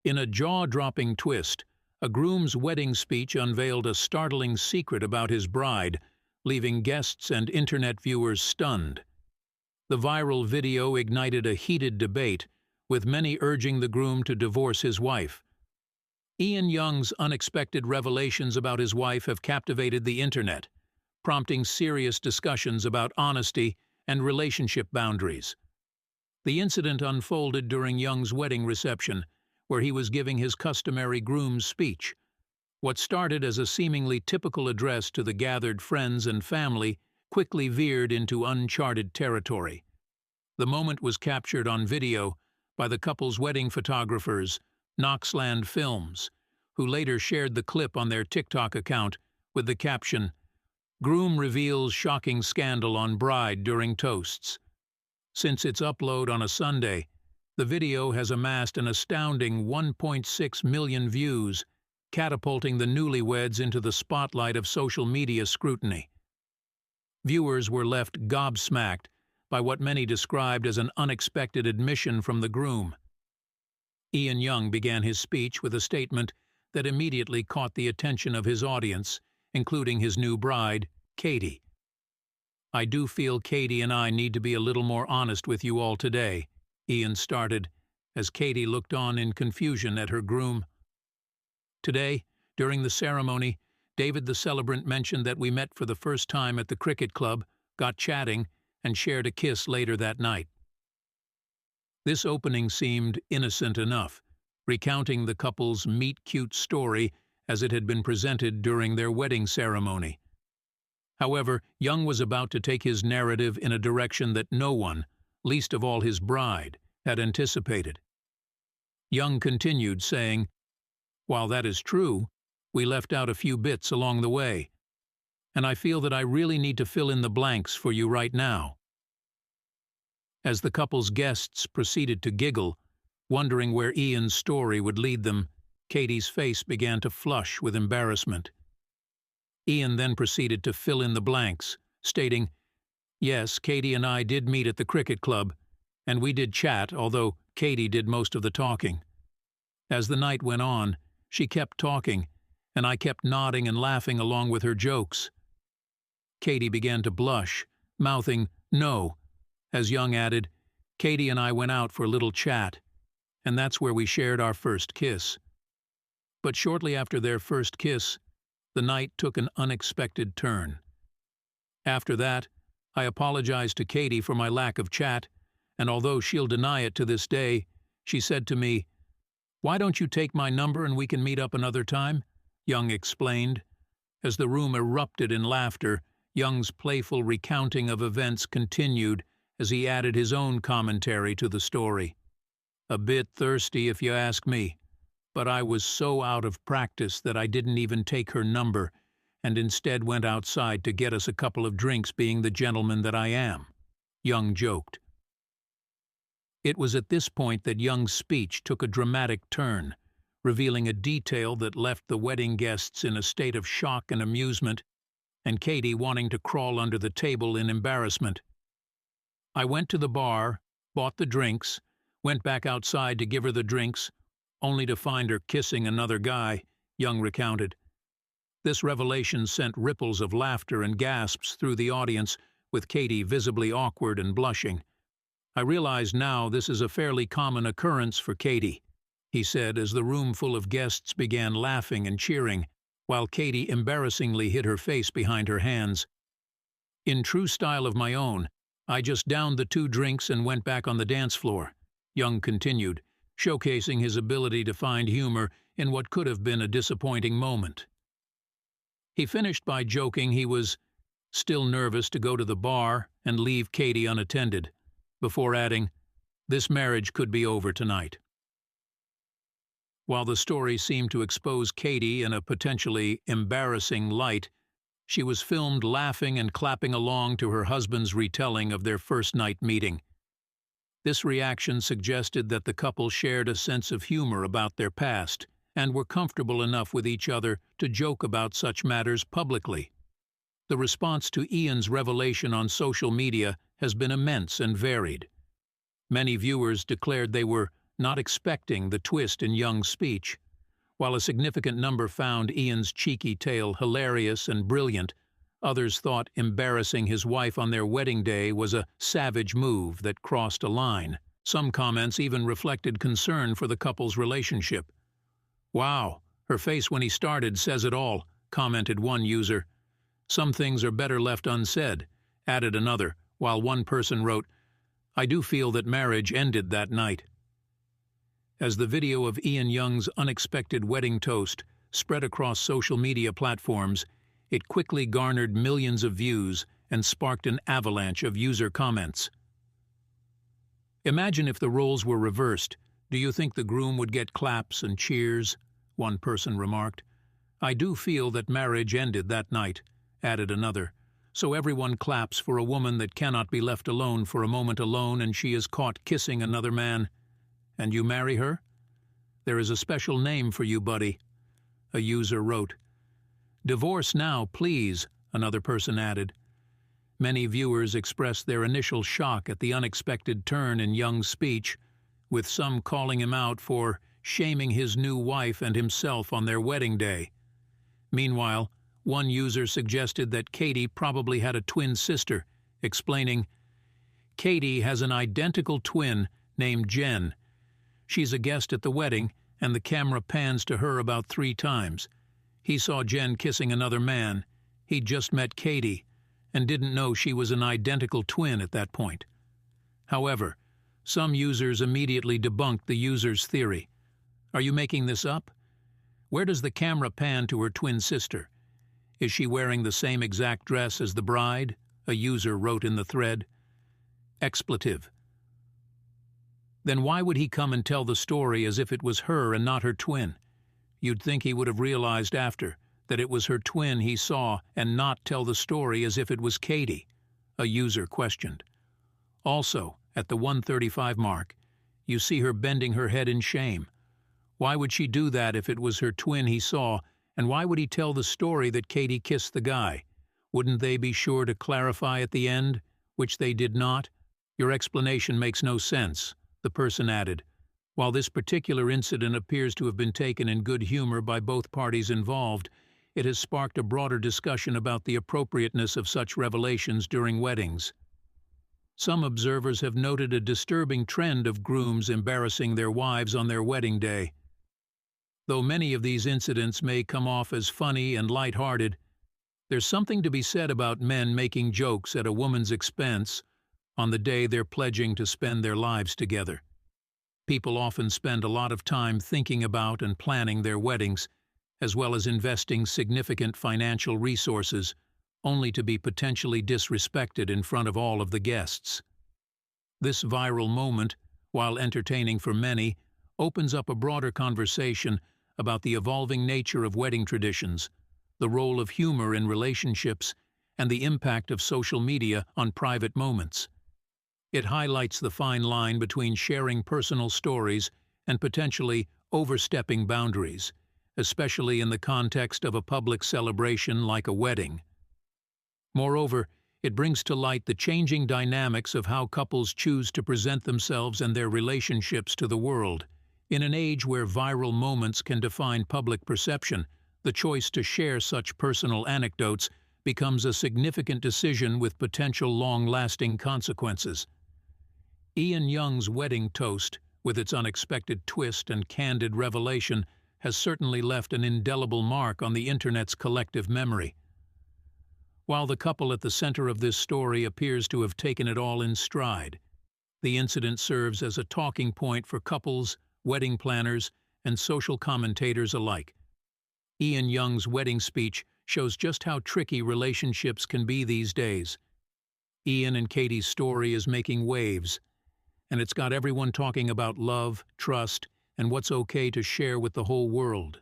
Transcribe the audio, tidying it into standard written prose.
In a jaw-dropping twist, a groom's wedding speech unveiled a startling secret about his bride, leaving guests and internet viewers stunned. The viral video ignited a heated debate, with many urging the groom to divorce his wife. Ian Young's unexpected revelations about his wife have captivated the internet, prompting serious discussions about honesty and relationship boundaries. The incident unfolded during Young's wedding reception, where he was giving his customary groom's speech. What started as a seemingly typical address to the gathered friends and family quickly veered into uncharted territory. The moment was captured on video by the couple's wedding photographers, Knoxland Films, who later shared the clip on their TikTok account with the caption, "Groom reveals shocking scandal on bride during toasts." Since its upload on a Sunday, the video has amassed an astounding 1.6 million views, catapulting the newlyweds into the spotlight of social media scrutiny. Viewers were left gobsmacked by what many described as an unexpected admission from the groom. Ian Young began his speech with a statement that immediately caught the attention of his audience, including his new bride, Katie. "I do feel Katie and I need to be a little more honest with you all today," Ian started, as Katie looked on in confusion at her groom. "Today, during the ceremony, David the celebrant mentioned that we met for the first time at the cricket club, got chatting, and shared a kiss later that night." This opening seemed innocent enough, recounting the couple's meet-cute story as it had been presented during their wedding ceremony. However, Young was about to take his narrative in a direction that no one, least of all his bride, had anticipated. Young continued, saying, "While that is true, we left out a few bits along the way, and I feel that I really need to fill in the blanks for you right now." As the couple's guests proceeded to giggle, wondering where Ian's story would lead them, Katie's face began to flush with embarrassment. Ian then proceeded to fill in the blanks, stating, "Yes, Katie and I did meet at the cricket club, and we did chat, although Katie did most of the talking. As the night went on, she kept talking, and I kept nodding and laughing along with her jokes." Katie began to blush, mouthing, "No," as Young added, "Katie and I went out for a little chat, and that's where we shared our first kiss." But shortly after their first kiss, the night took an unexpected turn. After that, I apologized to Katie for my lack of chat, and although she'll deny it to this day, she said to me, "Why don't you take my number and we can meet up another time?" Young explained. As the room erupted in laughter, Young's playful recounting of events continued as he added his own commentary to the story. "A bit thirsty if you ask me, but I was so out of practice that I didn't even take her number and instead went outside to get us a couple of drinks, being the gentleman that I am," Young joked. It was at this point that Young's speech took a dramatic turn, revealing a detail that left the wedding guests in a state of shock and amusement, and Katie wanting to crawl under the table in embarrassment. "I went to the bar, bought the drinks, went back outside to give her the drinks, only to find her kissing another guy," Young recounted. This revelation sent ripples of laughter and gasps through the audience, with Katie visibly awkward and blushing. "I realize now this is a fairly common occurrence for Katie," he said as the room full of guests began laughing and cheering, while Katie embarrassingly hid her face behind her hands. "In true style of my own, I just downed the 2 drinks and went back on the dance floor," Young continued, showcasing his ability to find humor in what could have been a disappointing moment. He finished by joking he was still nervous to go to the bar and leave Katie unattended, before adding, "This marriage could be over tonight." While the story seemed to expose Katie in a potentially embarrassing light, she was filmed laughing and clapping along to her husband's retelling of their first night meeting. This reaction suggested that the couple shared a sense of humor about their past and were comfortable enough with each other to joke about such matters publicly. The response to Ian's revelation on social media has been immense and varied. Many viewers declared they were not expecting the twist in Young's speech. While a significant number found Ian's cheeky tale hilarious and brilliant, others thought embarrassing his wife on their wedding day was a savage move that crossed a line. Some comments even reflected concern for the couple's relationship. "Wow, her face when he started says it all," commented one user. "Some things are better left unsaid," added another, while one person wrote, "I do feel that marriage ended that night." As the video of Ian Young's unexpected wedding toast spread across social media platforms, it quickly garnered millions of views and sparked an avalanche of user comments. "Imagine if the roles were reversed. Do you think the groom would get claps and cheers?" one person remarked. "I do feel that marriage ended that night," added another. "So everyone claps for a woman that cannot be left alone for a moment alone and she is caught kissing another man. And you marry her? There is a special name for you, buddy," a user wrote. "Divorce now, please," another person added. Many viewers expressed their initial shock at the unexpected turn in Young's speech, with some calling him out for shaming his new wife and himself on their wedding day. Meanwhile, one user suggested that Katie probably had a twin sister, explaining, "Katie has an identical twin named Jen. She's a guest at the wedding, and the camera pans to her about 3 times. He saw Jen kissing another man. He'd just met Katie and didn't know she was an identical twin at that point." However, some users immediately debunked the user's theory. "Are you making this up? Where does the camera pan to her twin sister? Is she wearing the same exact dress as the bride?" a user wrote in the thread. Expletive. "Then why would he come and tell the story as if it was her and not her twin? You'd think he would have realized after that it was her twin he saw and not tell the story as if it was Katie," a user questioned. Also, at the 1:35 mark, you see her bending her head in shame. Why would she do that if it was her twin he saw, and why would he tell the story that Katie kissed the guy? Wouldn't they be sure to clarify at the end, which they did not? Your explanation makes no sense," the person added. While this particular incident appears to have been taken in good humor by both parties involved, it has sparked a broader discussion about the appropriateness of such revelations during weddings. Some observers have noted a disturbing trend of grooms embarrassing their wives on their wedding day. Though many of these incidents may come off as funny and light-hearted, there's something to be said about men making jokes at a woman's expense on the day they're pledging to spend their lives together. People often spend a lot of time thinking about and planning their weddings, as well as investing significant financial resources, only to be potentially disrespected in front of all of the guests. This viral moment, while entertaining for many, opens up a broader conversation about the evolving nature of wedding traditions, the role of humor in relationships, and the impact of social media on private moments. It highlights the fine line between sharing personal stories and potentially overstepping boundaries, especially in the context of a public celebration like a wedding. Moreover, it brings to light the changing dynamics of how couples choose to present themselves and their relationships to the world. In an age where viral moments can define public perception, the choice to share such personal anecdotes becomes a significant decision with potential long-lasting consequences. Ian Young's wedding toast, with its unexpected twist and candid revelation, has certainly left an indelible mark on the Internet's collective memory. While the couple at the center of this story appears to have taken it all in stride, the incident serves as a talking point for couples, wedding planners, and social commentators alike. Ian Young's wedding speech shows just how tricky relationships can be these days. Ian and Katie's story is making waves, and it's got everyone talking about love, trust, and what's okay to share with the whole world.